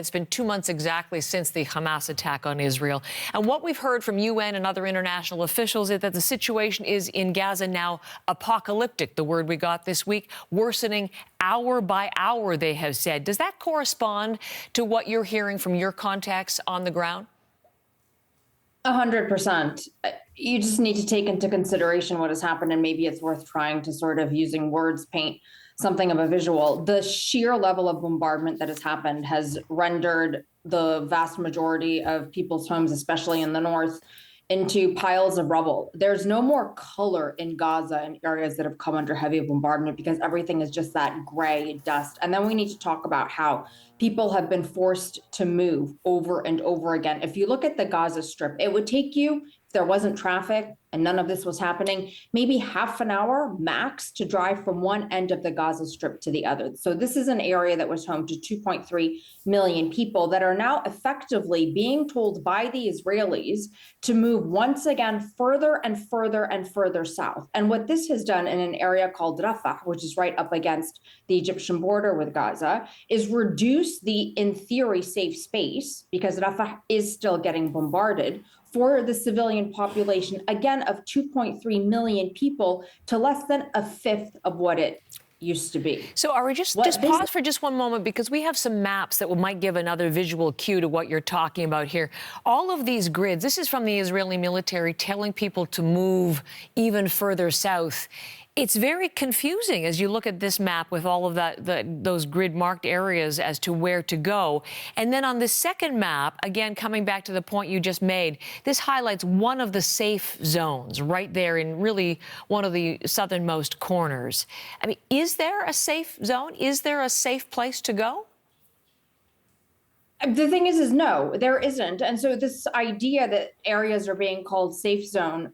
It's been 2 months exactly since the Hamas attack on Israel. And what we've heard from UN and other international officials is that the situation is in Gaza now apocalyptic, the word we got this week, worsening hour by hour, they have said. Does that correspond to what you're hearing from your contacts on the ground? 100%. You just need to take into consideration what has happened, and maybe it's worth trying to sort of, using words, paint something of a visual. The sheer level of bombardment that has happened has rendered the vast majority of people's homes, especially in the north, into piles of rubble. There's no more color in Gaza and areas that have come under heavy bombardment because everything is just that gray dust. And then we need to talk about how people have been forced to move over and over again. If you look at the Gaza Strip, it would take you, if there wasn't traffic and none of this was happening, maybe half an hour max to drive from one end of the Gaza Strip to the other. So this is an area that was home to 2.3 million people that are now effectively being told by the Israelis to move once again further and further and further south. And what this has done in an area called Rafah, which is right up against the Egyptian border with Gaza, is reduce the, in theory, safe space, because Rafah is still getting bombarded, for the civilian population, again, of 2.3 million people, to less than a fifth of what it used to be. So are we just pause for just one moment, because we have some maps that might give another visual cue to what you're talking about here. All of these grids, this is from the Israeli military telling people to move even further south. It's very confusing as you look at this map with all of those grid marked areas as to where to go. And then on the second map, again, coming back to the point you just made, this highlights one of the safe zones right there in really one of the southernmost corners. I mean, is there a safe zone? Is there a safe place to go? The thing is no, there isn't. And so this idea that areas are being called safe zone,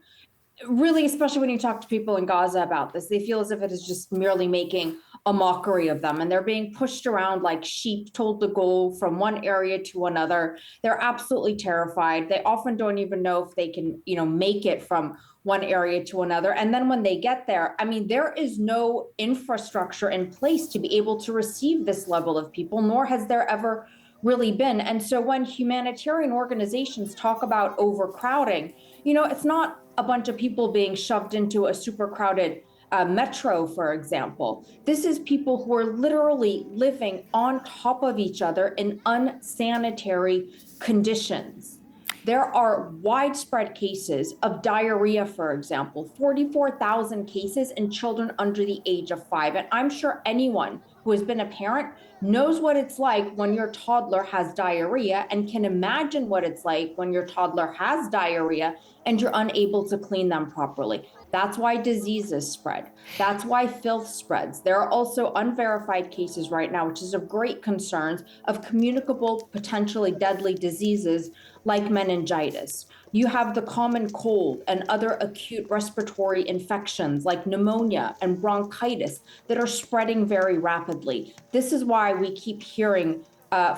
really, especially when you talk to people in Gaza about this, they feel as if it is just merely making a mockery of them, and they're being pushed around like sheep, told to go from one area to another. They're absolutely terrified. They often don't even know if they can, make it from one area to another. And then when they get there, I mean, there is no infrastructure in place to be able to receive this level of people, nor has there ever really been. And so when humanitarian organizations talk about overcrowding, it's not a bunch of people being shoved into a super crowded metro, for example. This is people who are literally living on top of each other in unsanitary conditions. There are widespread cases of diarrhea, for example, 44,000 cases in children under the age of 5. And I'm sure anyone who has been a parent knows what it's like when your toddler has diarrhea, and can imagine what it's like when your toddler has diarrhea and you're unable to clean them properly. That's why diseases spread. That's why filth spreads. There are also unverified cases right now, which is of great concern, of communicable, potentially deadly diseases like meningitis. You have the common cold and other acute respiratory infections like pneumonia and bronchitis that are spreading very rapidly. This is why we keep hearing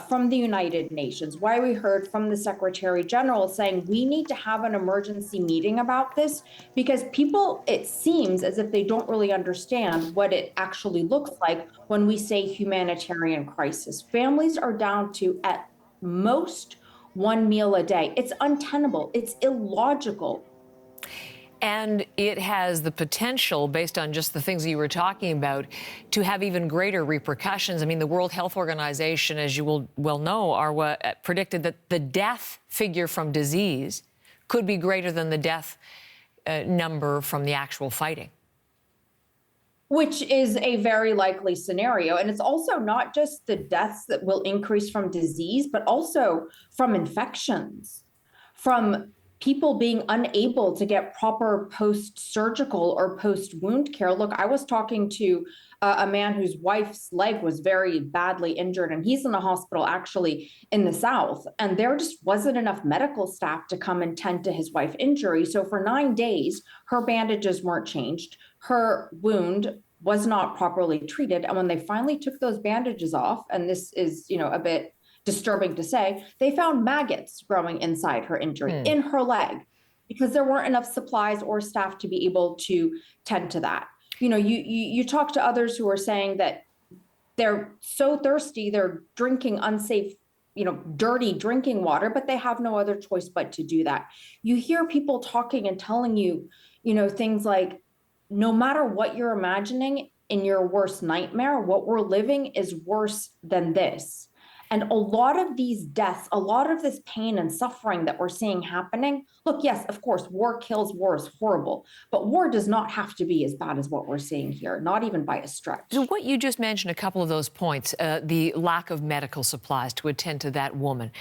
from the United Nations, why we heard from the Secretary General saying we need to have an emergency meeting about this, because people, it seems as if they don't really understand what it actually looks like when we say humanitarian crisis. Families are down to, at most, one meal a day. It's untenable. It's illogical. And it has the potential, based on just the things that you were talking about, to have even greater repercussions. I mean, the World Health Organization, as you will well know, Arwa, predicted that the death figure from disease could be greater than the death number from the actual fighting. Which is a very likely scenario. And it's also not just the deaths that will increase from disease, but also from infections, from people being unable to get proper post-surgical or post-wound care. Look, I was talking to a man whose wife's leg was very badly injured, and he's in a hospital actually in the South. And there just wasn't enough medical staff to come and tend to his wife's injury. So for 9 days, her bandages weren't changed. Her wound was not properly treated. And when they finally took those bandages off, and this is, a bit disturbing to say, they found maggots growing inside her injury, in her leg, because there weren't enough supplies or staff to be able to tend to that. You talk to others who are saying that they're so thirsty, they're drinking unsafe, dirty drinking water, but they have no other choice but to do that. You hear people talking and telling you, things like, no matter what you're imagining in your worst nightmare, what we're living is worse than this. And a lot of these deaths, a lot of this pain and suffering that we're seeing happening, look, yes, of course, war kills, war is horrible, but war does not have to be as bad as what we're seeing here, not even by a stretch. So what you just mentioned, a couple of those points, the lack of medical supplies to attend to that woman,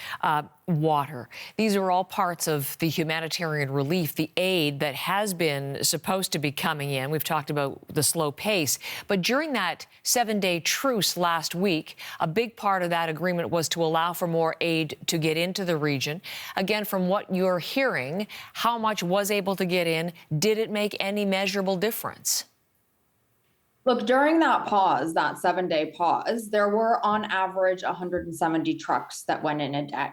water. These are all parts of the humanitarian relief, the aid that has been supposed to be coming in. We've talked about the slow pace. But during that 7-day truce last week, a big part of that agreement was to allow for more aid to get into the region. Again, from what you're hearing, how much was able to get in? Did it make any measurable difference? Look, during that pause, that 7-day pause, there were on average 170 trucks that went in a day.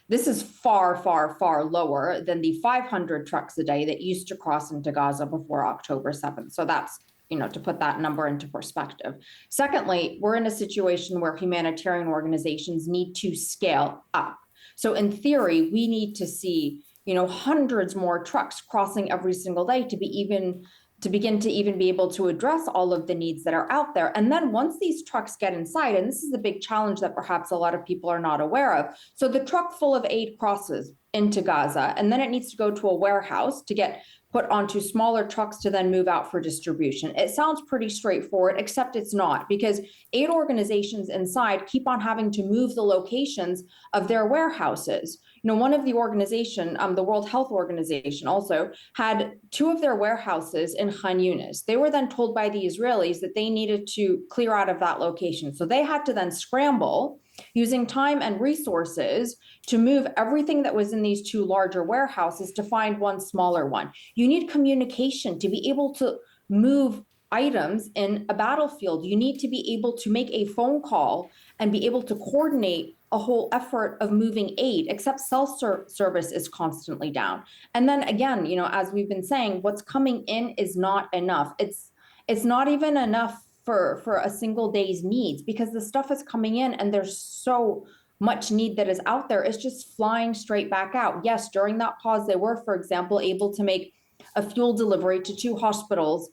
This is far, far, far lower than the 500 trucks a day that used to cross into Gaza before October 7th. So that's, to put that number into perspective. Secondly, we're in a situation where humanitarian organizations need to scale up. So in theory, we need to see, hundreds more trucks crossing every single day to begin to even be able to address all of the needs that are out there. And then once these trucks get inside, and this is the big challenge that perhaps a lot of people are not aware of. So the truck full of aid crosses into Gaza, and then it needs to go to a warehouse to get put onto smaller trucks to then move out for distribution. It sounds pretty straightforward, except it's not, because aid organizations inside keep on having to move the locations of their warehouses. One of the organization, the World Health Organization also had 2 of their warehouses in Khan Yunis. They were then told by the Israelis that they needed to clear out of that location. So they had to then scramble using time and resources to move everything that was in these 2 larger warehouses to find one smaller one. You need communication to be able to move items in a battlefield. You need to be able to make a phone call and be able to coordinate a whole effort of moving aid, except cell service is constantly down. And then again, as we've been saying, what's coming in is not enough. It's not even enough for a single day's needs, because the stuff is coming in and there's so much need that is out there. It's just flying straight back out. Yes, during that pause, they were, for example, able to make a fuel delivery to 2 hospitals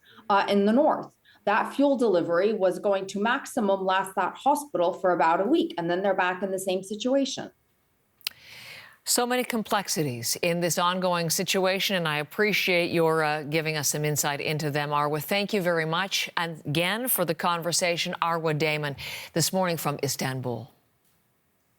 in the north. That fuel delivery was going to maximum last that hospital for about a week, and then they're back in the same situation. So many complexities in this ongoing situation, and I appreciate your giving us some insight into them, Arwa. Thank you very much. And again, for the conversation, Arwa Damon, this morning from Istanbul.